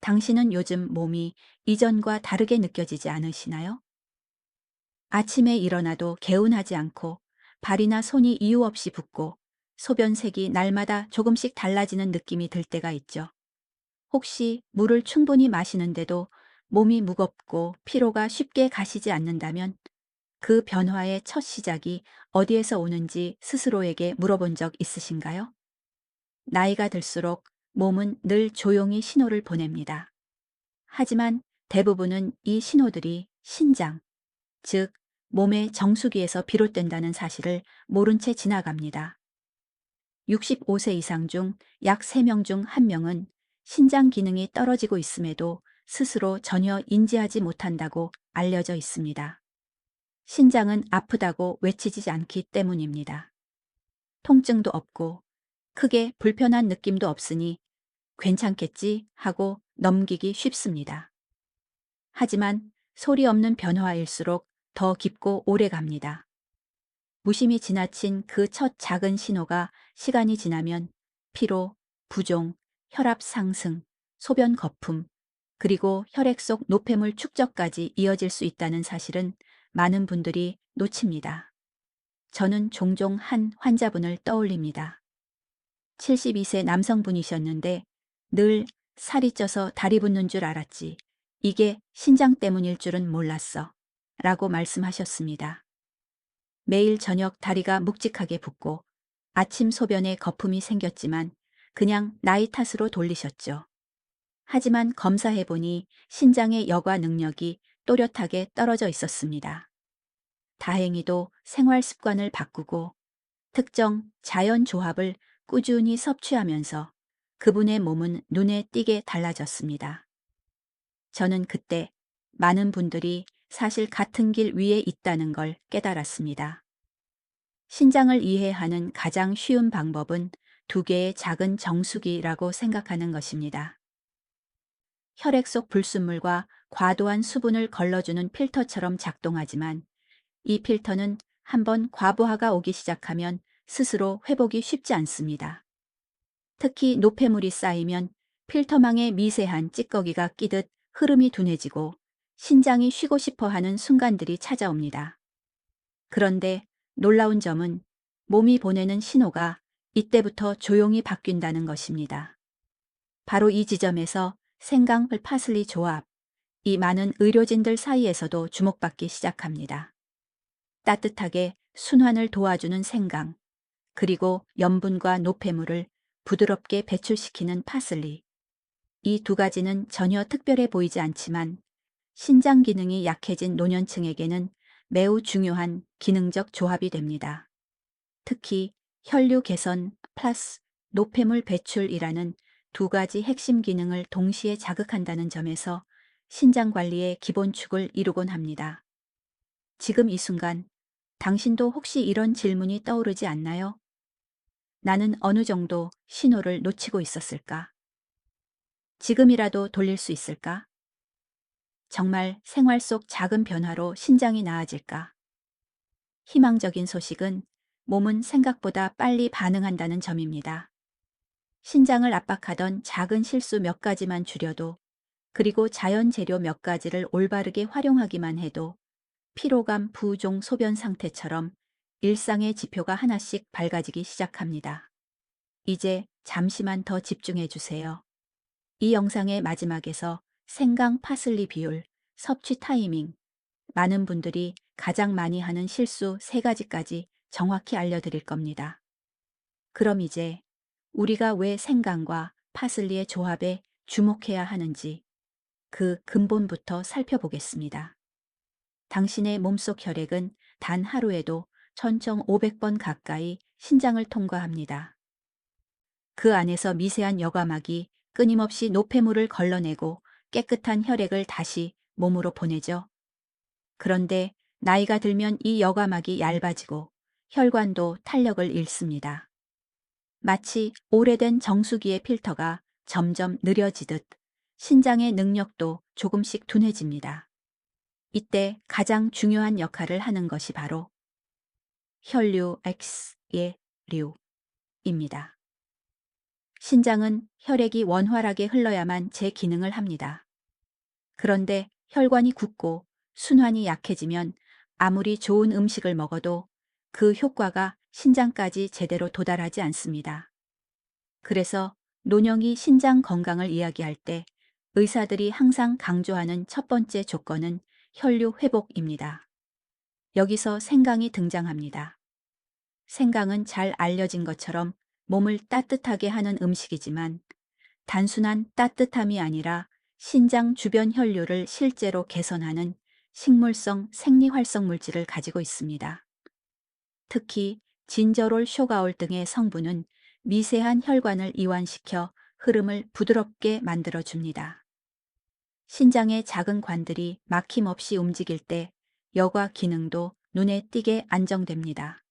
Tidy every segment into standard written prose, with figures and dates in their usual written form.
당신은 요즘 몸이 이전과 다르게 느껴지지 않으시나요? 아침에 일어나도 개운하지 않고 발이나 손이 이유 없이 붓고 소변색이 날마다 조금씩 달라지는 느낌이 들 때가 있죠. 혹시 물을 충분히 마시는데도 몸이 무겁고 피로가 쉽게 가시지 않는다면 그 변화의 첫 시작이 어디에서 오는지 스스로에게 물어본 적 있으신가요? 나이가 들수록 몸은 늘 조용히 신호를 보냅니다. 하지만 대부분은 이 신호들이 신장, 즉 몸의 정수기에서 비롯된다는 사실을 모른 채 지나갑니다. 65세 이상 중 약 3명 중 1명은 신장 기능이 떨어지고 있음에도 스스로 전혀 인지하지 못한다고 알려져 있습니다. 신장은 아프다고 외치지 않기 때문입니다. 통증도 없고 크게 불편한 느낌도 없으니 괜찮겠지 하고 넘기기 쉽습니다. 하지만 소리 없는 변화일수록 더 깊고 오래 갑니다. 무심히 지나친 그 첫 작은 신호가 시간이 지나면 피로, 부종, 혈압 상승, 소변 거품, 그리고 혈액 속 노폐물 축적까지 이어질 수 있다는 사실은 많은 분들이 놓칩니다. 저는 종종 한 환자분을 떠올립니다. 72세 남성분이셨는데 늘 살이 쪄서 다리 붓는 줄 알았지. 이게 신장 때문일 줄은 몰랐어. 라고 말씀하셨습니다. 매일 저녁 다리가 묵직하게 붓고 아침 소변에 거품이 생겼지만 그냥 나이 탓으로 돌리셨죠. 하지만 검사해보니 신장의 여과 능력이 또렷하게 떨어져 있었습니다. 다행히도 생활 습관을 바꾸고 특정 자연 조합을 꾸준히 섭취하면서 그분의 몸은 눈에 띄게 달라졌습니다. 저는 그때 많은 분들이 사실 같은 길 위에 있다는 걸 깨달았습니다. 신장을 이해하는 가장 쉬운 방법은 두 개의 작은 정수기라고 생각하는 것입니다. 혈액 속 불순물과 과도한 수분을 걸러주는 필터처럼 작동하지만 이 필터는 한번 과부하가 오기 시작하면 스스로 회복이 쉽지 않습니다. 특히 노폐물이 쌓이면 필터망에 미세한 찌꺼기가 끼듯 흐름이 둔해지고 신장이 쉬고 싶어 하는 순간들이 찾아옵니다. 그런데 놀라운 점은 몸이 보내는 신호가 이때부터 조용히 바뀐다는 것입니다. 바로 이 지점에서 생강 파슬리 조합, 이 많은 의료진들 사이에서도 주목받기 시작합니다. 따뜻하게 순환을 도와주는 생강, 그리고 염분과 노폐물을 부드럽게 배출시키는 파슬리. 이 두 가지는 전혀 특별해 보이지 않지만 신장 기능이 약해진 노년층에게는 매우 중요한 기능적 조합이 됩니다. 특히 혈류 개선 플러스 노폐물 배출이라는 두 가지 핵심 기능을 동시에 자극한다는 점에서 신장 관리의 기본축을 이루곤 합니다. 지금 이 순간 당신도 혹시 이런 질문이 떠오르지 않나요? 나는 어느 정도 신호를 놓치고 있었을까? 지금이라도 돌릴 수 있을까? 정말 생활 속 작은 변화로 신장이 나아질까? 희망적인 소식은 몸은 생각보다 빨리 반응한다는 점입니다. 신장을 압박하던 작은 실수 몇 가지만 줄여도, 그리고 자연 재료 몇 가지를 올바르게 활용하기만 해도 피로감, 부종, 소변 상태처럼 일상의 지표가 하나씩 밝아지기 시작합니다. 이제 잠시만 더 집중해 주세요. 이 영상의 마지막에서 생강 파슬리 비율, 섭취 타이밍, 많은 분들이 가장 많이 하는 실수 3가지까지 정확히 알려드릴 겁니다. 그럼 이제 우리가 왜 생강과 파슬리의 조합에 주목해야 하는지 그 근본부터 살펴보겠습니다. 당신의 몸속 혈액은 단 하루에도 1,500번 가까이 신장을 통과합니다. 그 안에서 미세한 여과막이 끊임없이 노폐물을 걸러내고 깨끗한 혈액을 다시 몸으로 보내죠. 그런데 나이가 들면 이 여과막이 얇아지고 혈관도 탄력을 잃습니다. 마치 오래된 정수기의 필터가 점점 느려지듯 신장의 능력도 조금씩 둔해집니다. 이때 가장 중요한 역할을 하는 것이 바로 혈류 X의 류입니다. 신장은 혈액이 원활하게 흘러야만 제 기능을 합니다. 그런데 혈관이 굳고 순환이 약해지면 아무리 좋은 음식을 먹어도 그 효과가 신장까지 제대로 도달하지 않습니다. 그래서 노령이 신장 건강을 이야기할 때 의사들이 항상 강조하는 첫 번째 조건은 혈류 회복입니다. 여기서 생강이 등장합니다. 생강은 잘 알려진 것처럼 몸을 따뜻하게 하는 음식이지만 단순한 따뜻함이 아니라 신장 주변 혈류를 실제로 개선하는 식물성 생리활성 물질을 가지고 있습니다. 특히 진저롤, 쇼가올 등의 성분은 미세한 혈관을 이완시켜 흐름을 부드럽게 만들어 줍니다. 신장의 작은 관들이 막힘없이 움직일 때 여과 기능도 눈에 띄게 안정됩니다.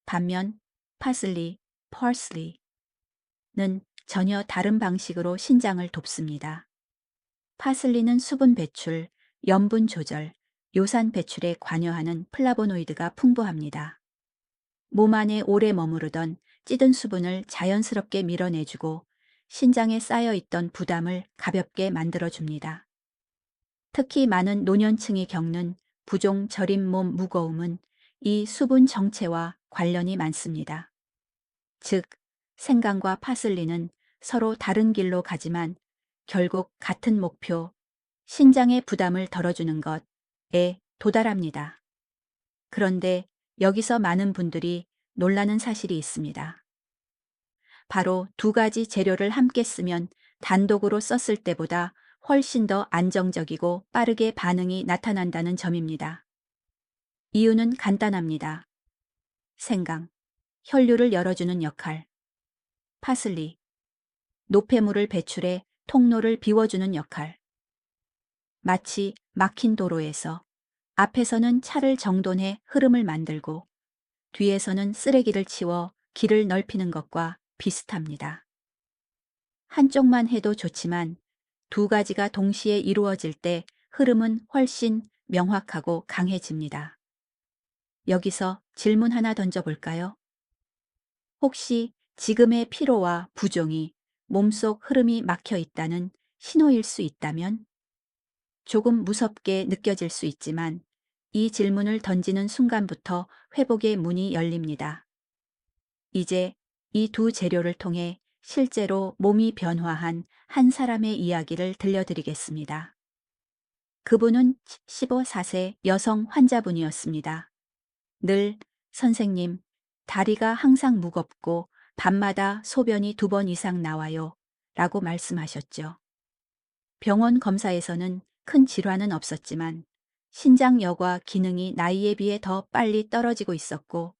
반면 파슬리, parsley는 전혀 다른 방식으로 신장을 돕습니다. 파슬리는 수분 배출, 염분 조절, 요산 배출에 관여하는 플라보노이드가 풍부합니다. 몸 안에 오래 머무르던 찌든 수분을 자연스럽게 밀어내주고 신장에 쌓여있던 부담을 가볍게 만들어줍니다. 특히 많은 노년층이 겪는 부종 저림 몸 무거움은 이 수분 정체와 관련이 많습니다. 즉, 생강과 파슬리는 서로 다른 길로 가지만 결국 같은 목표, 신장의 부담을 덜어주는 것에 도달합니다. 그런데 여기서 많은 분들이 놀라는 사실이 있습니다. 바로 두 가지 재료를 함께 쓰면 단독으로 썼을 때보다 훨씬 더 안정적이고 빠르게 반응이 나타난다는 점입니다. 이유는 간단합니다. 생강, 혈류를 열어주는 역할. 파슬리, 노폐물을 배출해 통로를 비워주는 역할. 마치 막힌 도로에서 앞에서는 차를 정돈해 흐름을 만들고 뒤에서는 쓰레기를 치워 길을 넓히는 것과 비슷합니다. 한쪽만 해도 좋지만 두 가지가 동시에 이루어질 때 흐름은 훨씬 명확하고 강해집니다. 여기서 질문 하나 던져볼까요? 혹시 지금의 피로와 부종이 몸속 흐름이 막혀 있다는 신호일 수 있다면? 조금 무섭게 느껴질 수 있지만 이 질문을 던지는 순간부터 회복의 문이 열립니다. 이제 이 두 재료를 통해 실제로 몸이 변화한 한 사람의 이야기를 들려드리겠습니다. 그분은 15세 여성 환자분이었습니다. 늘 선생님, 다리가 항상 무겁고 밤마다 소변이 2번 이상 나와요. 라고 말씀하셨죠. 병원 검사에서는 큰 질환은 없었지만 신장 여과 기능이 나이에 비해 더 빨리 떨어지고 있었고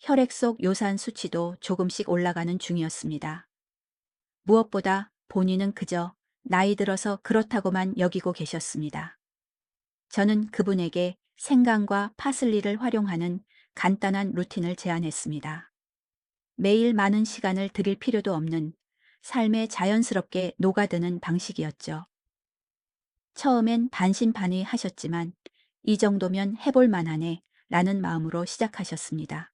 혈액 속 요산 수치도 조금씩 올라가는 중이었습니다. 무엇보다 본인은 그저 나이 들어서 그렇다고만 여기고 계셨습니다. 저는 그분에게 생강과 파슬리를 활용하는 간단한 루틴을 제안했습니다. 매일 많은 시간을 들일 필요도 없는 삶에 자연스럽게 녹아드는 방식이었죠. 처음엔 반신반의하셨지만 이 정도면 해볼 만하네 라는 마음으로 시작하셨습니다.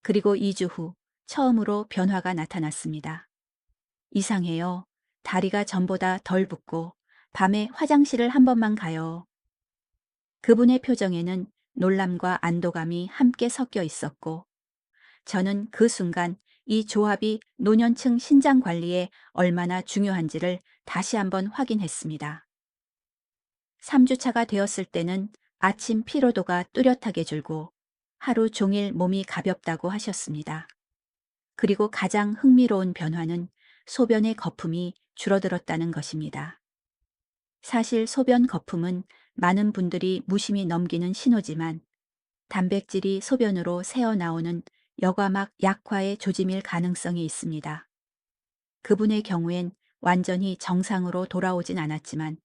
그리고 2주 후 처음으로 변화가 나타났습니다. 이상해요. 다리가 전보다 덜 붓고 밤에 화장실을 한 번만 가요. 그분의 표정에는 놀람과 안도감이 함께 섞여 있었고 저는 그 순간 이 조합이 노년층 신장 관리에 얼마나 중요한지를 다시 한번 확인했습니다. 3주차가 되었을 때는 아침 피로도가 뚜렷하게 줄고 하루 종일 몸이 가볍다고 하셨습니다. 그리고 가장 흥미로운 변화는 소변의 거품이 줄어들었다는 것입니다. 사실 소변 거품은 많은 분들이 무심히 넘기는 신호지만 단백질이 소변으로 새어나오는 여과막 약화의 조짐일 가능성이 있습니다. 그분의 경우엔 완전히 정상으로 돌아오진 않았지만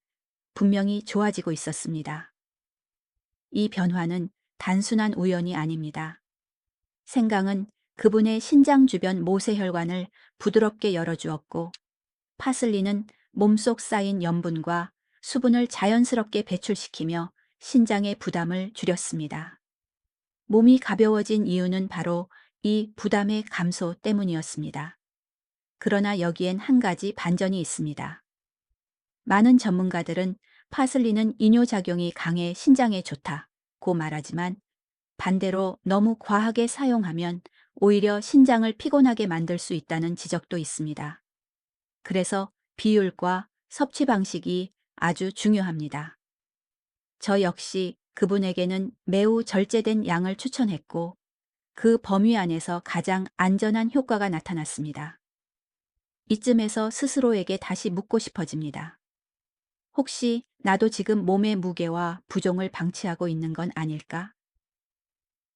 분명히 좋아지고 있었습니다. 이 변화는 단순한 우연이 아닙니다. 생강은 그분의 신장 주변 모세혈관을 부드럽게 열어주었고 파슬리는 몸속 쌓인 염분과 수분을 자연스럽게 배출시키며 신장의 부담을 줄였습니다. 몸이 가벼워진 이유는 바로 이 부담의 감소 때문이었습니다. 그러나 여기엔 한 가지 반전이 있습니다. 많은 전문가들은 파슬리는 이뇨작용이 강해 신장에 좋다고 말하지만 반대로 너무 과하게 사용하면 오히려 신장을 피곤하게 만들 수 있다는 지적도 있습니다. 그래서 비율과 섭취 방식이 아주 중요합니다. 저 역시 그분에게는 매우 절제된 양을 추천했고 그 범위 안에서 가장 안전한 효과가 나타났습니다. 이쯤에서 스스로에게 다시 묻고 싶어집니다. 혹시 나도 지금 몸의 무게와 부종을 방치하고 있는 건 아닐까?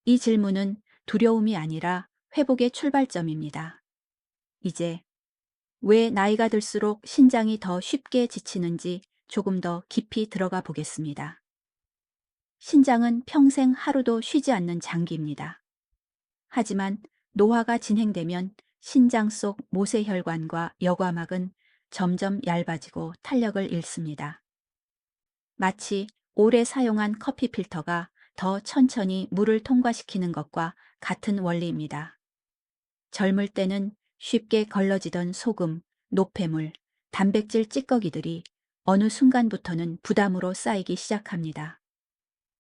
이 질문은 두려움이 아니라 회복의 출발점입니다. 이제 왜 나이가 들수록 신장이 더 쉽게 지치는지 조금 더 깊이 들어가 보겠습니다. 신장은 평생 하루도 쉬지 않는 장기입니다. 하지만 노화가 진행되면 신장 속 모세혈관과 여과막은 점점 얇아지고 탄력을 잃습니다. 마치 오래 사용한 커피 필터가 더 천천히 물을 통과시키는 것과 같은 원리입니다. 젊을 때는 쉽게 걸러지던 소금, 노폐물, 단백질 찌꺼기들이 어느 순간부터는 부담으로 쌓이기 시작합니다.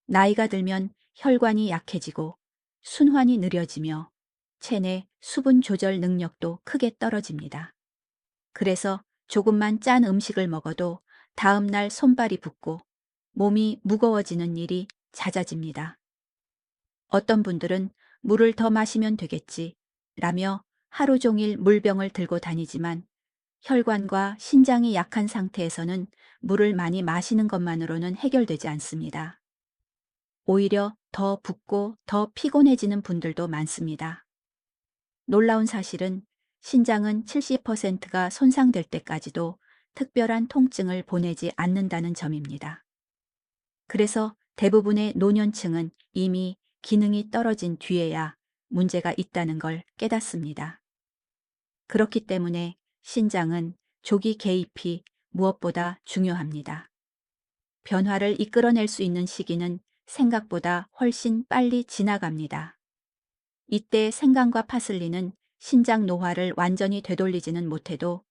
나이가 들면 혈관이 약해지고 순환이 느려지며 체내 수분 조절 능력도 크게 떨어집니다. 그래서 조금만 짠 음식을 먹어도 다음 날 손발이 붓고 몸이 무거워지는 일이 잦아집니다. 어떤 분들은 물을 더 마시면 되겠지 라며 하루 종일 물병을 들고 다니지만 혈관과 신장이 약한 상태에서는 물을 많이 마시는 것만으로는 해결되지 않습니다. 오히려 더 붓고 더 피곤해지는 분들도 많습니다. 놀라운 사실은 신장은 70%가 손상될 때까지도 특별한 통증을 보내지 않는다는 점입니다. 그래서 대부분의 노년층은 이미 기능이 떨어진 뒤에야 문제가 있다는 걸 깨닫습니다. 그렇기 때문에 신장은 조기 개입이 무엇보다 중요합니다. 변화를 이끌어낼 수 있는 시기는 생각보다 훨씬 빨리 지나갑니다. 이때 생강과 파슬리는 신장 노화를 완전히 되돌리지는 못해도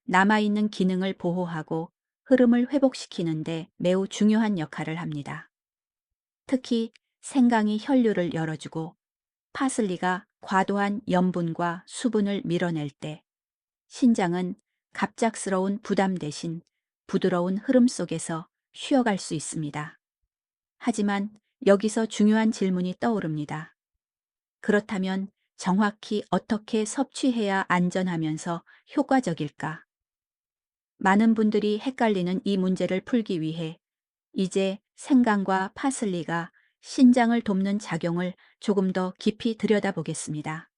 남아있는 기능을 보호하고 흐름을 회복시키는데 매우 중요한 역할을 합니다. 특히 생강이 혈류를 열어주고 파슬리가 과도한 염분과 수분을 밀어낼 때 신장은 갑작스러운 부담 대신 부드러운 흐름 속에서 쉬어갈 수 있습니다. 하지만 여기서 중요한 질문이 떠오릅니다. 그렇다면 정확히 어떻게 섭취해야 안전하면서 효과적일까? 많은 분들이 헷갈리는 이 문제를 풀기 위해 이제 생강과 파슬리가 신장을 돕는 작용을 조금 더 깊이 들여다보겠습니다.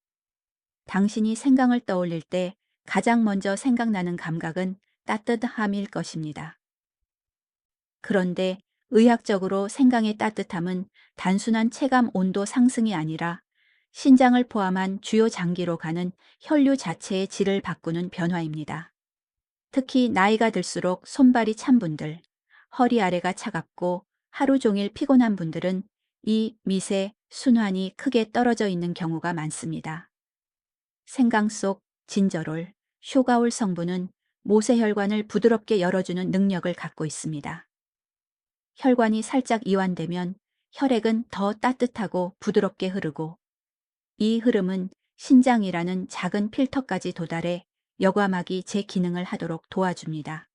당신이 생강을 떠올릴 때 가장 먼저 생각나는 감각은 따뜻함일 것입니다. 그런데 의학적으로 생강의 따뜻함은 단순한 체감 온도 상승이 아니라 신장을 포함한 주요 장기로 가는 혈류 자체의 질을 바꾸는 변화입니다. 특히 나이가 들수록 손발이 찬 분들, 허리 아래가 차갑고 하루 종일 피곤한 분들은 이 밑의 순환이 크게 떨어져 있는 경우가 많습니다. 생강 속 진저롤, 쇼가올 성분은 모세혈관을 부드럽게 열어주는 능력을 갖고 있습니다. 혈관이 살짝 이완되면 혈액은 더 따뜻하고 부드럽게 흐르고 이 흐름은 신장이라는 작은 필터까지 도달해 여과막이 제 기능을 하도록 도와줍니다.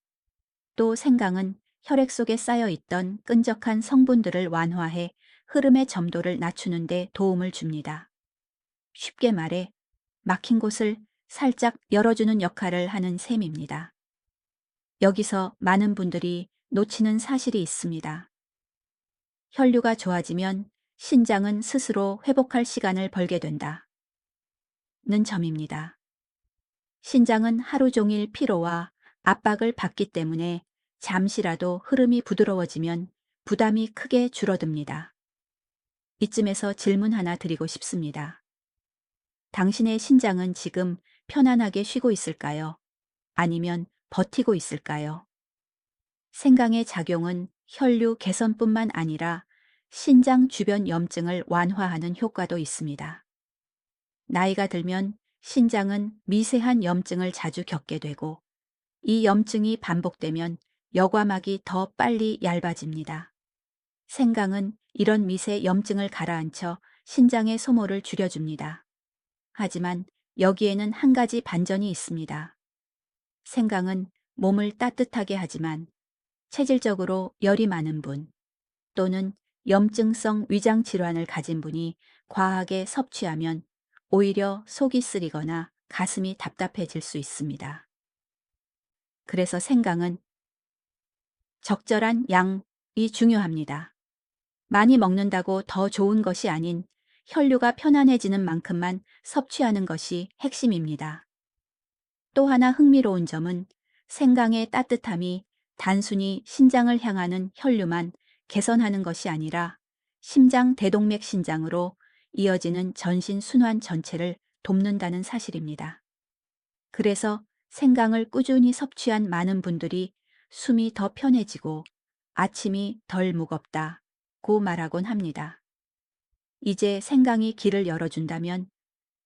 또 생강은 혈액 속에 쌓여 있던 끈적한 성분들을 완화해 흐름의 점도를 낮추는 데 도움을 줍니다. 쉽게 말해 막힌 곳을 살짝 열어주는 역할을 하는 셈입니다. 여기서 많은 분들이 놓치는 사실이 있습니다. 혈류가 좋아지면 신장은 스스로 회복할 시간을 벌게 된다. 는 점입니다. 신장은 하루 종일 피로와 압박을 받기 때문에 잠시라도 흐름이 부드러워지면 부담이 크게 줄어듭니다. 이쯤에서 질문 하나 드리고 싶습니다. 당신의 신장은 지금 편안하게 쉬고 있을까요? 아니면 버티고 있을까요? 생강의 작용은 혈류 개선뿐만 아니라 신장 주변 염증을 완화하는 효과도 있습니다. 나이가 들면 신장은 미세한 염증을 자주 겪게 되고 이 염증이 반복되면 여과막이 더 빨리 얇아집니다. 생강은 이런 미세 염증을 가라앉혀 신장의 소모를 줄여줍니다. 하지만 여기에는 한 가지 반전이 있습니다. 생강은 몸을 따뜻하게 하지만 체질적으로 열이 많은 분 또는 염증성 위장 질환을 가진 분이 과하게 섭취하면 오히려 속이 쓰리거나 가슴이 답답해질 수 있습니다. 그래서 생강은 적절한 양이 중요합니다. 많이 먹는다고 더 좋은 것이 아닌 혈류가 편안해지는 만큼만 섭취하는 것이 핵심입니다. 또 하나 흥미로운 점은 생강의 따뜻함이 단순히 신장을 향하는 혈류만 개선하는 것이 아니라 심장 대동맥 신장으로 이어지는 전신 순환 전체를 돕는다는 사실입니다. 그래서 생강을 꾸준히 섭취한 많은 분들이 숨이 더 편해지고 아침이 덜 무겁다고 말하곤 합니다. 이제 생강이 길을 열어준다면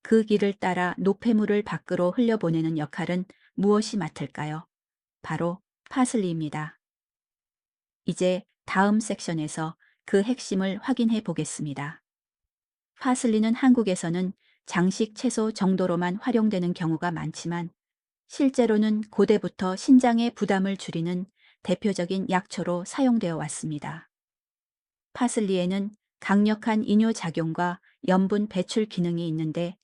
그 길을 따라 노폐물을 밖으로 흘려보내는 역할은 무엇이 맡을까요? 바로 파슬리입니다. 이제 다음 섹션에서 그 핵심을 확인해 보겠습니다. 파슬리는 한국에서는 장식 채소 정도로만 활용되는 경우가 많지만 실제로는 고대부터 신장의 부담을 줄이는 대표적인 약초로 사용되어 왔습니다. 파슬리에는 강력한 이뇨작용과 염분 배출 기능이 있는데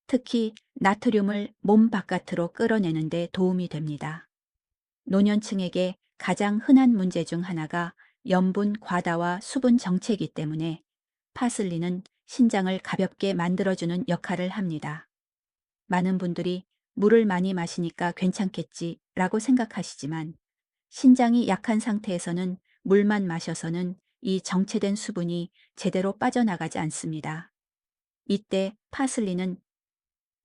특히 나트륨을 몸 바깥으로 끌어내는 데 도움이 됩니다. 노년층에게 가장 흔한 문제 중 하나가 염분 과다와 수분 정체이기 때문에 파슬리는 신장을 가볍게 만들어주는 역할을 합니다. 많은 분들이 물을 많이 마시니까 괜찮겠지라고 생각하시지만 신장이 약한 상태에서는 물만 마셔서는 이 정체된 수분이 제대로 빠져나가지 않습니다. 이때 파슬리는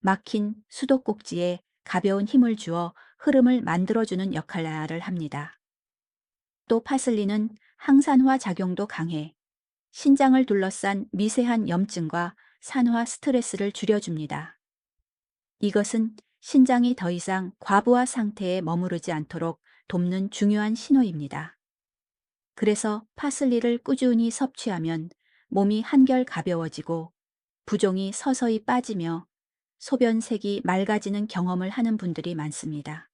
막힌 수도꼭지에 가벼운 힘을 주어 흐름을 만들어주는 역할을 합니다. 또 파슬리는 항산화 작용도 강해 신장을 둘러싼 미세한 염증과 산화 스트레스를 줄여줍니다. 이것은 신장이 더 이상 과부하 상태에 머무르지 않도록 돕는 중요한 신호입니다. 그래서 파슬리를 꾸준히 섭취하면 몸이 한결 가벼워지고 부종이 서서히 빠지며 소변색이 맑아지는 경험을 하는 분들이 많습니다.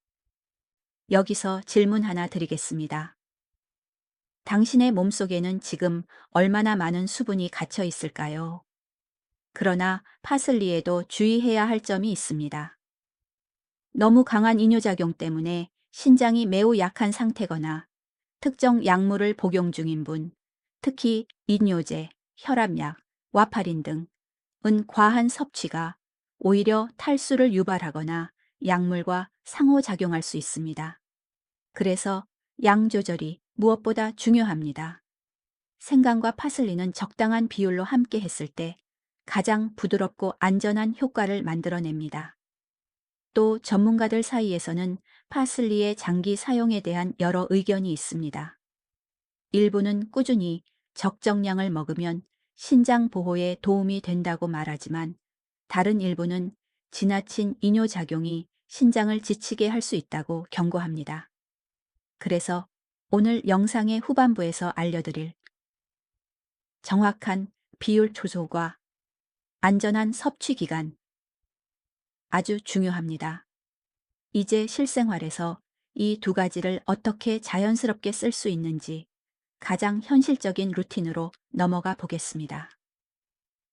여기서 질문 하나 드리겠습니다. 당신의 몸속에는 지금 얼마나 많은 수분이 갇혀 있을까요? 그러나 파슬리에도 주의해야 할 점이 있습니다. 너무 강한 이뇨작용 때문에 신장이 매우 약한 상태거나 특정 약물을 복용 중인 분, 특히 이뇨제, 혈압약, 와파린 등은 과한 섭취가 오히려 탈수를 유발하거나 약물과 상호작용할 수 있습니다. 그래서 양 조절이 무엇보다 중요합니다. 생강과 파슬리는 적당한 비율로 함께 했을 때 가장 부드럽고 안전한 효과를 만들어냅니다. 또 전문가들 사이에서는 파슬리의 장기 사용에 대한 여러 의견이 있습니다. 일부는 꾸준히 적정량을 먹으면 신장 보호에 도움이 된다고 말하지만 다른 일부는 지나친 이뇨작용이 신장을 지치게 할 수 있다고 경고합니다. 그래서 오늘 영상의 후반부에서 알려드릴 정확한 비율 조절과 안전한 섭취 기간 아주 중요합니다. 이제 실생활에서 이 두 가지를 어떻게 자연스럽게 쓸 수 있는지 가장 현실적인 루틴으로 넘어가 보겠습니다.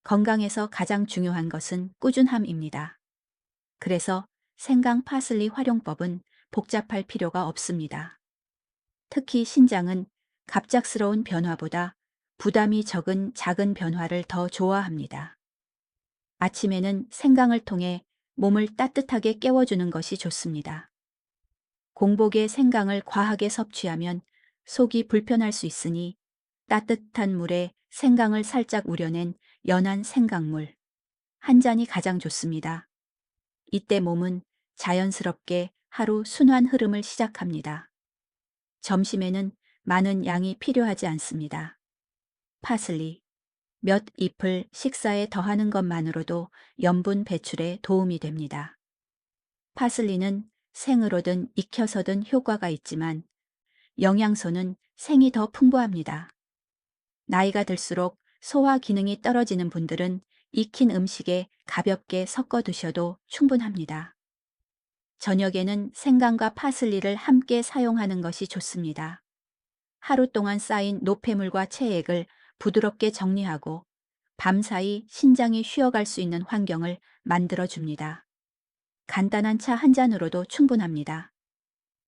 건강에서 가장 중요한 것은 꾸준함입니다. 그래서 생강 파슬리 활용법은 복잡할 필요가 없습니다. 특히 신장은 갑작스러운 변화보다 부담이 적은 작은 변화를 더 좋아합니다. 아침에는 생강을 통해 몸을 따뜻하게 깨워주는 것이 좋습니다. 공복에 생강을 과하게 섭취하면 속이 불편할 수 있으니 따뜻한 물에 생강을 살짝 우려낸 연한 생강물 한 잔이 가장 좋습니다. 이때 몸은 자연스럽게 하루 순환 흐름을 시작합니다. 점심에는 많은 양이 필요하지 않습니다. 파슬리, 몇 잎을 식사에 더하는 것만으로도 염분 배출에 도움이 됩니다. 파슬리는 생으로든 익혀서든 효과가 있지만 영양소는 생이 더 풍부합니다. 나이가 들수록 소화 기능이 떨어지는 분들은 익힌 음식에 가볍게 섞어 두셔도 충분합니다. 저녁에는 생강과 파슬리를 함께 사용하는 것이 좋습니다. 하루 동안 쌓인 노폐물과 체액을 부드럽게 정리하고 밤사이 신장이 쉬어갈 수 있는 환경을 만들어 줍니다. 간단한 차 한 잔으로도 충분합니다.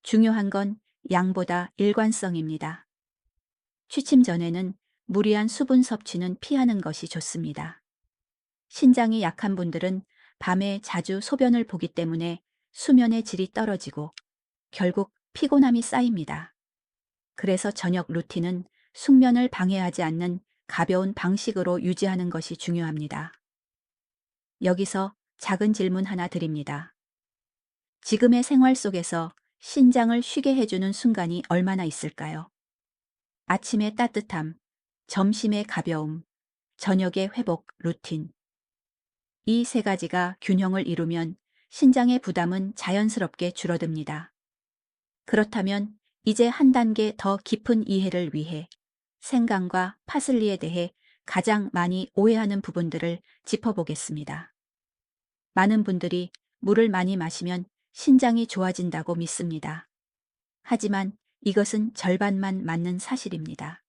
중요한 건 양보다 일관성입니다. 취침 전에는 무리한 수분 섭취는 피하는 것이 좋습니다. 신장이 약한 분들은 밤에 자주 소변을 보기 때문에 수면의 질이 떨어지고 결국 피곤함이 쌓입니다. 그래서 저녁 루틴은 숙면을 방해하지 않는 가벼운 방식으로 유지하는 것이 중요합니다. 여기서 작은 질문 하나 드립니다. 지금의 생활 속에서 신장을 쉬게 해주는 순간이 얼마나 있을까요? 아침의 따뜻함, 점심의 가벼움, 저녁의 회복 루틴. 이 세 가지가 균형을 이루면 신장의 부담은 자연스럽게 줄어듭니다. 그렇다면 이제 한 단계 더 깊은 이해를 위해 생강과 파슬리에 대해 가장 많이 오해하는 부분들을 짚어보겠습니다. 많은 분들이 물을 많이 마시면 신장이 좋아진다고 믿습니다. 하지만 이것은 절반만 맞는 사실입니다.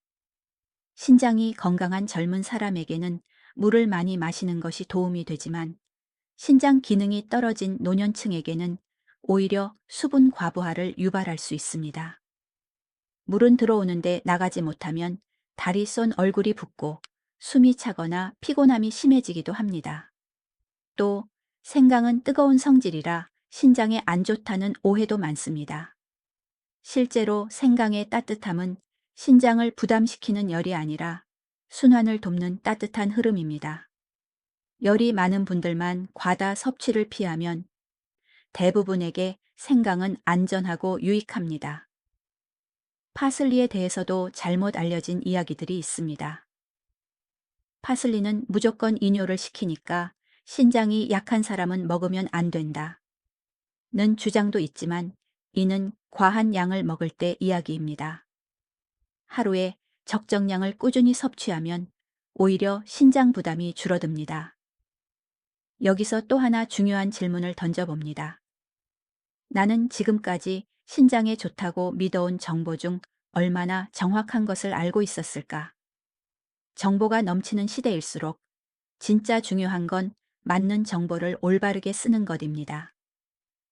신장이 건강한 젊은 사람에게는 물을 많이 마시는 것이 도움이 되지만 신장 기능이 떨어진 노년층에게는 오히려 수분 과부하를 유발할 수 있습니다. 물은 들어오는데 나가지 못하면 다리 쏜 얼굴이 붓고 숨이 차거나 피곤함이 심해지기도 합니다. 또 생강은 뜨거운 성질이라 신장에 안 좋다는 오해도 많습니다. 실제로 생강의 따뜻함은 신장을 부담시키는 열이 아니라 순환을 돕는 따뜻한 흐름입니다. 열이 많은 분들만 과다 섭취를 피하면 대부분에게 생강은 안전하고 유익합니다. 파슬리에 대해서도 잘못 알려진 이야기들이 있습니다. 파슬리는 무조건 이뇨를 시키니까 신장이 약한 사람은 먹으면 안 된다. 는 주장도 있지만 이는 과한 양을 먹을 때 이야기입니다. 하루에 적정량을 꾸준히 섭취하면 오히려 신장 부담이 줄어듭니다. 여기서 또 하나 중요한 질문을 던져봅니다. 나는 지금까지 신장에 좋다고 믿어온 정보 중 얼마나 정확한 것을 알고 있었을까? 정보가 넘치는 시대일수록 진짜 중요한 건 맞는 정보를 올바르게 쓰는 것입니다.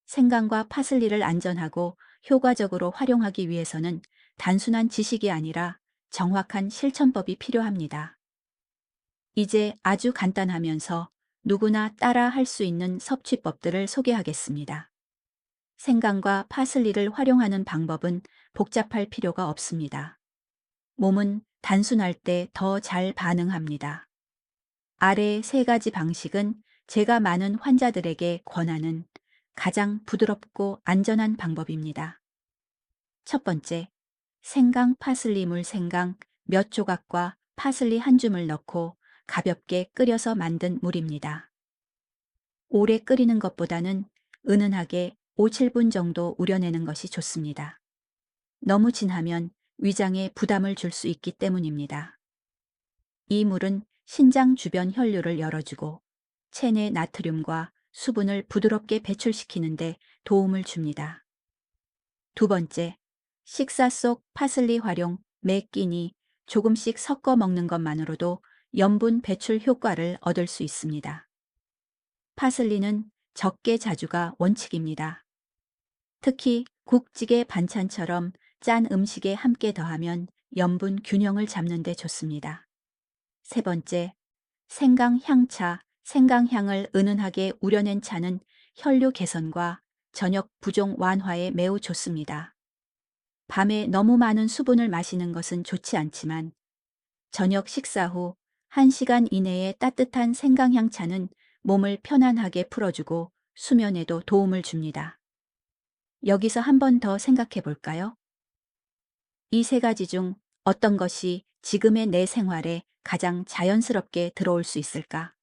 생강과 파슬리를 안전하고 효과적으로 활용하기 위해서는 단순한 지식이 아니라 정확한 실천법이 필요합니다. 이제 아주 간단하면서 누구나 따라 할 수 있는 섭취법들을 소개하겠습니다. 생강과 파슬리를 활용하는 방법은 복잡할 필요가 없습니다. 몸은 단순할 때 더 잘 반응합니다. 아래 세 가지 방식은 제가 많은 환자들에게 권하는 가장 부드럽고 안전한 방법입니다. 첫 번째, 생강 파슬리 물 생강 몇 조각과 파슬리 한 줌을 넣고 가볍게 끓여서 만든 물입니다. 오래 끓이는 것보다는 은은하게 5, 7분 정도 우려내는 것이 좋습니다. 너무 진하면 위장에 부담을 줄 수 있기 때문입니다. 이 물은 신장 주변 혈류를 열어주고 체내 나트륨과 수분을 부드럽게 배출시키는데 도움을 줍니다. 두 번째, 식사 속 파슬리 활용 매 끼니 조금씩 섞어 먹는 것만으로도 염분 배출 효과를 얻을 수 있습니다. 파슬리는 적게 자주가 원칙입니다. 특히 국찌개 반찬처럼 짠 음식에 함께 더하면 염분 균형을 잡는 데 좋습니다. 세 번째, 생강 향차, 생강향을 은은하게 우려낸 차는 혈류 개선과 저녁 부종 완화에 매우 좋습니다. 밤에 너무 많은 수분을 마시는 것은 좋지 않지만 저녁 식사 후 1시간 이내에 따뜻한 생강향차는 몸을 편안하게 풀어주고 수면에도 도움을 줍니다. 여기서 한 번 더 생각해 볼까요? 이 세 가지 중 어떤 것이 지금의 내 생활에 가장 자연스럽게 들어올 수 있을까?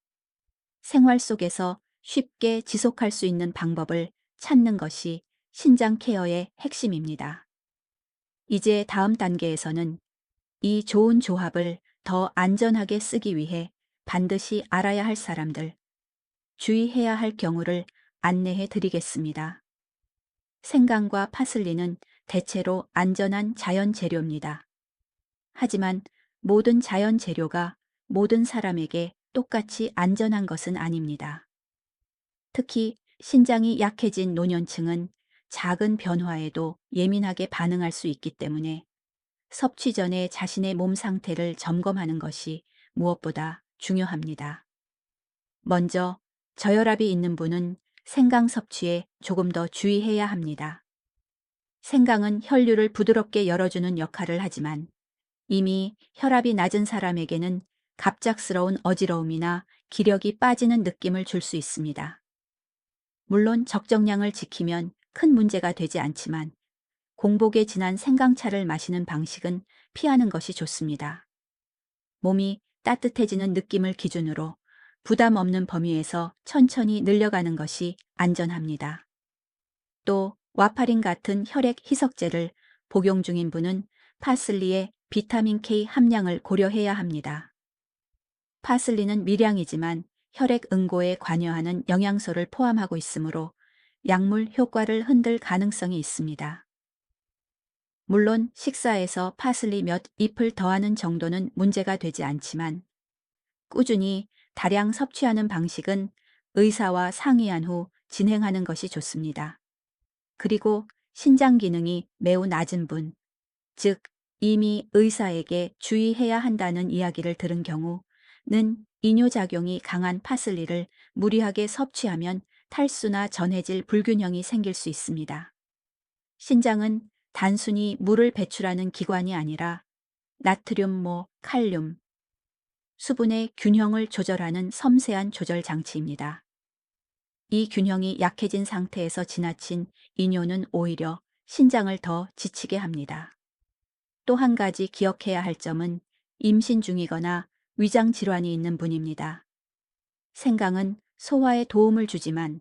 생활 속에서 쉽게 지속할 수 있는 방법을 찾는 것이 신장 케어의 핵심입니다. 이제 다음 단계에서는 이 좋은 조합을 더 안전하게 쓰기 위해 반드시 알아야 할 사람들, 주의해야 할 경우를 안내해 드리겠습니다. 생강과 파슬리는 대체로 안전한 자연 재료입니다. 하지만 모든 자연 재료가 모든 사람에게 똑같이 안전한 것은 아닙니다. 특히 신장이 약해진 노년층은 작은 변화에도 예민하게 반응할 수 있기 때문에 섭취 전에 자신의 몸 상태를 점검하는 것이 무엇보다 중요합니다. 먼저 저혈압이 있는 분은 생강 섭취에 조금 더 주의해야 합니다. 생강은 혈류를 부드럽게 열어주는 역할을 하지만 이미 혈압이 낮은 사람에게는 갑작스러운 어지러움이나 기력이 빠지는 느낌을 줄 수 있습니다. 물론 적정량을 지키면 큰 문제가 되지 않지만 공복에 진한 생강차를 마시는 방식은 피하는 것이 좋습니다. 몸이 따뜻해지는 느낌을 기준으로 부담 없는 범위에서 천천히 늘려가는 것이 안전합니다. 또 와파린 같은 혈액 희석제를 복용 중인 분은 파슬리의 비타민 K 함량을 고려해야 합니다. 파슬리는 미량이지만 혈액 응고에 관여하는 영양소를 포함하고 있으므로 약물 효과를 흔들 가능성이 있습니다. 물론 식사에서 파슬리 몇 잎을 더하는 정도는 문제가 되지 않지만 꾸준히 다량 섭취하는 방식은 의사와 상의한 후 진행하는 것이 좋습니다. 그리고 신장 기능이 매우 낮은 분, 즉 이미 의사에게 주의해야 한다는 이야기를 들은 경우는 이뇨작용이 강한 파슬리를 무리하게 섭취하면 탈수나 전해질 불균형이 생길 수 있습니다. 신장은 단순히 물을 배출하는 기관이 아니라 나트륨, 칼륨, 수분의 균형을 조절하는 섬세한 조절 장치입니다. 이 균형이 약해진 상태에서 지나친 이뇨는 오히려 신장을 더 지치게 합니다. 또 한 가지 기억해야 할 점은 임신 중이거나 위장 질환이 있는 분입니다. 생강은 소화에 도움을 주지만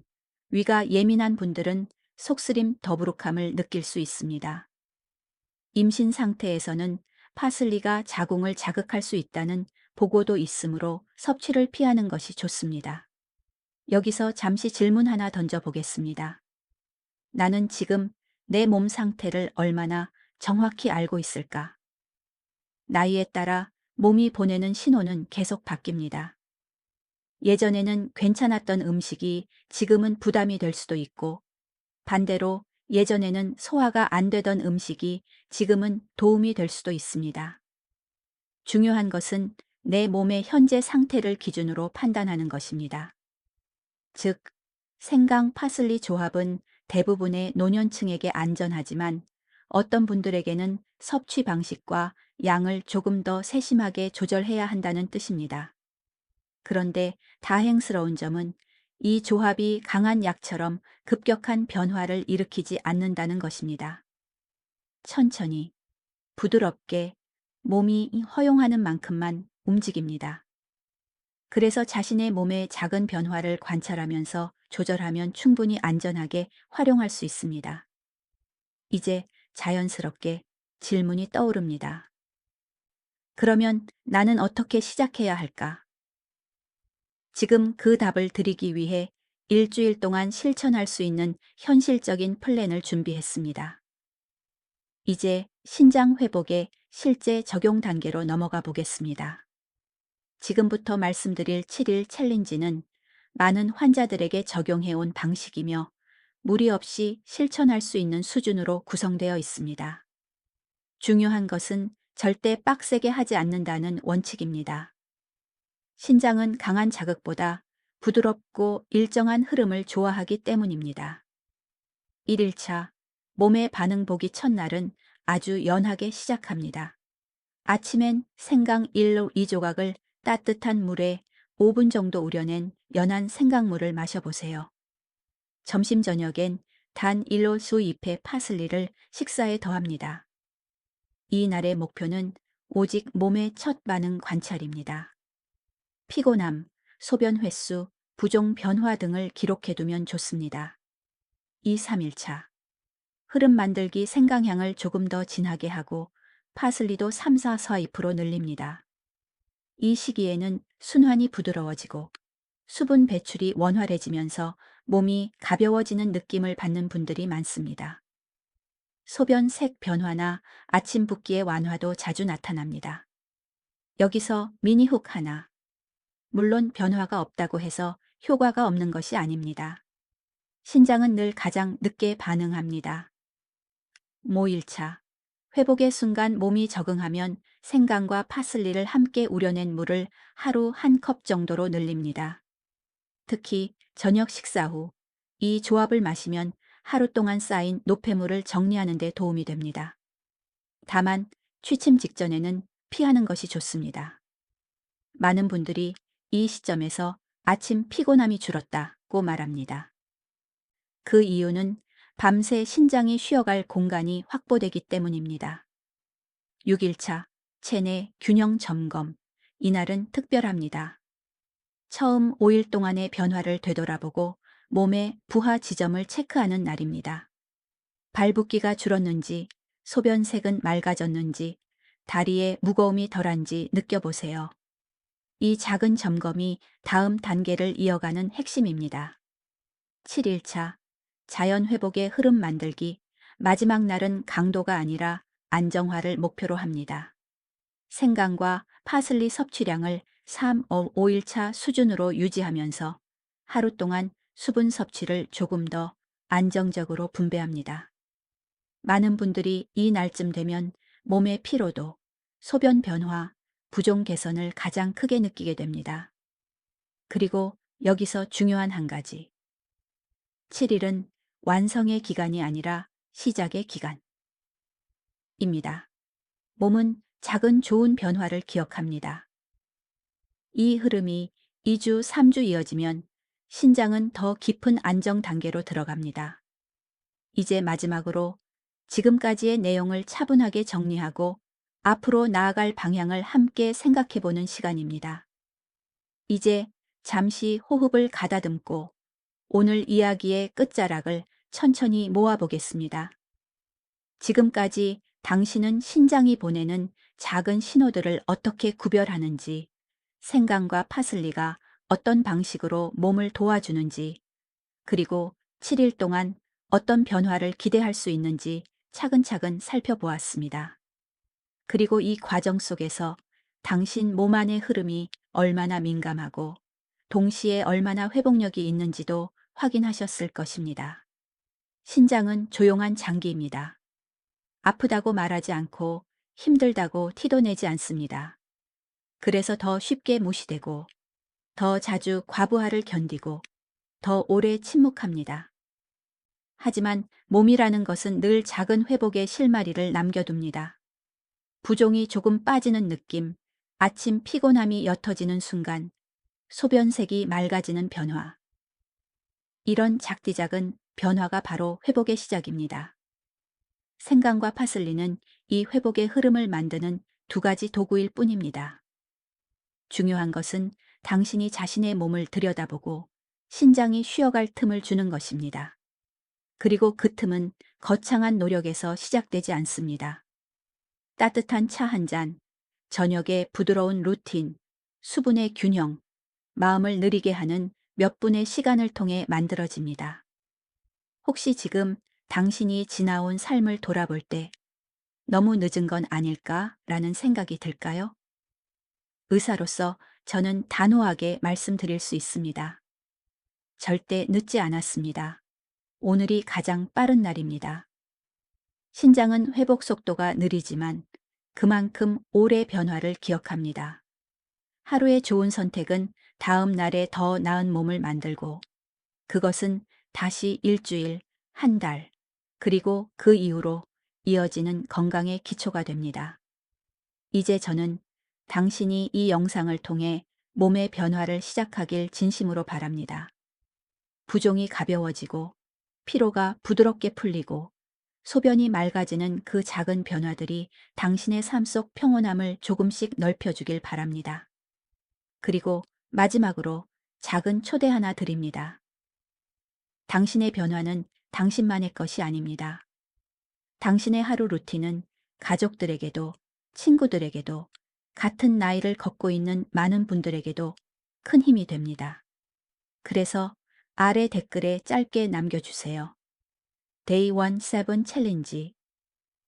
위가 예민한 분들은 속쓰림 더부룩함을 느낄 수 있습니다. 임신 상태에서는 파슬리가 자궁을 자극할 수 있다는 보고도 있으므로 섭취를 피하는 것이 좋습니다. 여기서 잠시 질문 하나 던져보겠습니다. 나는 지금 내 몸 상태를 얼마나 정확히 알고 있을까? 나이에 따라 몸이 보내는 신호는 계속 바뀝니다. 예전에는 괜찮았던 음식이 지금은 부담이 될 수도 있고, 반대로 예전에는 소화가 안 되던 음식이 지금은 도움이 될 수도 있습니다. 중요한 것은 내 몸의 현재 상태를 기준으로 판단하는 것입니다. 즉, 생강 파슬리 조합은 대부분의 노년층에게 안전하지만 어떤 분들에게는 섭취 방식과 양을 조금 더 세심하게 조절해야 한다는 뜻입니다. 그런데 다행스러운 점은 이 조합이 강한 약처럼 급격한 변화를 일으키지 않는다는 것입니다. 천천히, 부드럽게 몸이 허용하는 만큼만 움직입니다. 그래서 자신의 몸의 작은 변화를 관찰하면서 조절하면 충분히 안전하게 활용할 수 있습니다. 이제 자연스럽게 질문이 떠오릅니다. 그러면 나는 어떻게 시작해야 할까? 지금 그 답을 드리기 위해 일주일 동안 실천할 수 있는 현실적인 플랜을 준비했습니다. 이제 신장 회복의 실제 적용 단계로 넘어가 보겠습니다. 지금부터 말씀드릴 7일 챌린지는 많은 환자들에게 적용해온 방식이며 무리 없이 실천할 수 있는 수준으로 구성되어 있습니다. 중요한 것은 절대 빡세게 하지 않는다는 원칙입니다. 신장은 강한 자극보다 부드럽고 일정한 흐름을 좋아하기 때문입니다. 1일차 몸의 반응 보기 첫날은 아주 연하게 시작합니다. 아침엔 생강 1로 2조각을 따뜻한 물에 5분 정도 우려낸 연한 생강물을 마셔보세요. 점심 저녁엔 단 1로 수 2회 파슬리를 식사에 더합니다. 이 날의 목표는 오직 몸의 첫 반응 관찰입니다. 피곤함, 소변 횟수, 부종 변화 등을 기록해두면 좋습니다. 2, 3일차. 흐름 만들기 생강향을 조금 더 진하게 하고 파슬리도 3, 4, 4% 늘립니다. 이 시기에는 순환이 부드러워지고 수분 배출이 원활해지면서 몸이 가벼워지는 느낌을 받는 분들이 많습니다. 소변 색 변화나 아침 붓기의 완화도 자주 나타납니다. 여기서 미니훅 하나. 물론 변화가 없다고 해서 효과가 없는 것이 아닙니다. 신장은 늘 가장 늦게 반응합니다. 모일차. 회복의 순간 몸이 적응하면 생강과 파슬리를 함께 우려낸 물을 하루 1컵 정도로 늘립니다. 특히 저녁 식사 후 이 조합을 마시면 하루 동안 쌓인 노폐물을 정리하는 데 도움이 됩니다. 다만 취침 직전에는 피하는 것이 좋습니다. 많은 분들이 이 시점에서 아침 피곤함이 줄었다고 말합니다. 그 이유는 밤새 신장이 쉬어갈 공간이 확보되기 때문입니다. 6일차 체내 균형 점검. 이날은 특별합니다. 처음 5일 동안의 변화를 되돌아보고 몸의 부하 지점을 체크하는 날입니다. 발붓기가 줄었는지, 소변색은 맑아졌는지, 다리에 무거움이 덜한지 느껴보세요. 이 작은 점검이 다음 단계를 이어가는 핵심입니다. 7일차 자연 회복의 흐름 만들기. 마지막 날은 강도가 아니라 안정화를 목표로 합니다. 생강과 파슬리 섭취량을 3, 5일차 수준으로 유지하면서 하루 동안 수분 섭취를 조금 더 안정적으로 분배합니다. 많은 분들이 이 날쯤 되면 몸의 피로도, 소변 변화, 부종 개선을 가장 크게 느끼게 됩니다. 그리고 여기서 중요한 한 가지. 7일은 완성의 기간이 아니라 시작의 기간입니다. 몸은 작은 좋은 변화를 기억합니다. 이 흐름이 2주, 3주 이어지면 신장은 더 깊은 안정 단계로 들어갑니다. 이제 마지막으로 지금까지의 내용을 차분하게 정리하고 앞으로 나아갈 방향을 함께 생각해 보는 시간입니다. 이제 잠시 호흡을 가다듬고 오늘 이야기의 끝자락을 천천히 모아보겠습니다. 지금까지 당신은 신장이 보내는 작은 신호들을 어떻게 구별하는지, 생강과 파슬리가 어떤 방식으로 몸을 도와주는지, 그리고 7일 동안 어떤 변화를 기대할 수 있는지 차근차근 살펴보았습니다. 그리고 이 과정 속에서 당신 몸 안의 흐름이 얼마나 민감하고 동시에 얼마나 회복력이 있는지도 확인하셨을 것입니다. 신장은 조용한 장기입니다. 아프다고 말하지 않고 힘들다고 티도 내지 않습니다. 그래서 더 쉽게 무시되고 더 자주 과부하를 견디고 더 오래 침묵합니다. 하지만 몸이라는 것은 늘 작은 회복의 실마리를 남겨둡니다. 부종이 조금 빠지는 느낌, 아침 피곤함이 옅어지는 순간, 소변색이 맑아지는 변화. 이런 작디작은 변화가 바로 회복의 시작입니다. 생강과 파슬리는 이 회복의 흐름을 만드는 두 가지 도구일 뿐입니다. 중요한 것은 당신이 자신의 몸을 들여다보고 신장이 쉬어갈 틈을 주는 것입니다. 그리고 그 틈은 거창한 노력에서 시작되지 않습니다. 따뜻한 차 한 잔, 저녁의 부드러운 루틴, 수분의 균형, 마음을 느리게 하는 몇 분의 시간을 통해 만들어집니다. 혹시 지금 당신이 지나온 삶을 돌아볼 때 너무 늦은 건 아닐까라는 생각이 들까요? 의사로서 저는 단호하게 말씀드릴 수 있습니다. 절대 늦지 않았습니다. 오늘이 가장 빠른 날입니다. 신장은 회복 속도가 느리지만 그만큼 오래 변화를 기억합니다. 하루의 좋은 선택은 다음 날에 더 나은 몸을 만들고 그것은 다시 일주일, 한 달, 그리고 그 이후로 이어지는 건강의 기초가 됩니다. 이제 저는 당신이 이 영상을 통해 몸의 변화를 시작하길 진심으로 바랍니다. 부종이 가벼워지고 피로가 부드럽게 풀리고 소변이 맑아지는 그 작은 변화들이 당신의 삶 속 평온함을 조금씩 넓혀주길 바랍니다. 그리고 마지막으로 작은 초대 하나 드립니다. 당신의 변화는 당신만의 것이 아닙니다. 당신의 하루 루틴은 가족들에게도, 친구들에게도, 같은 나이를 걷고 있는 많은 분들에게도 큰 힘이 됩니다. 그래서 아래 댓글에 짧게 남겨주세요. Day 17 챌린지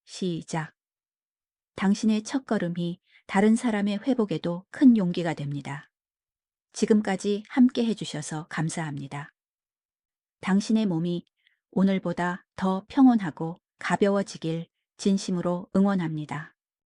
시작. 당신의 첫걸음이 다른 사람의 회복에도 큰 용기가 됩니다. 지금까지 함께 해주셔서 감사합니다. 당신의 몸이 오늘보다 더 평온하고 가벼워지길 진심으로 응원합니다.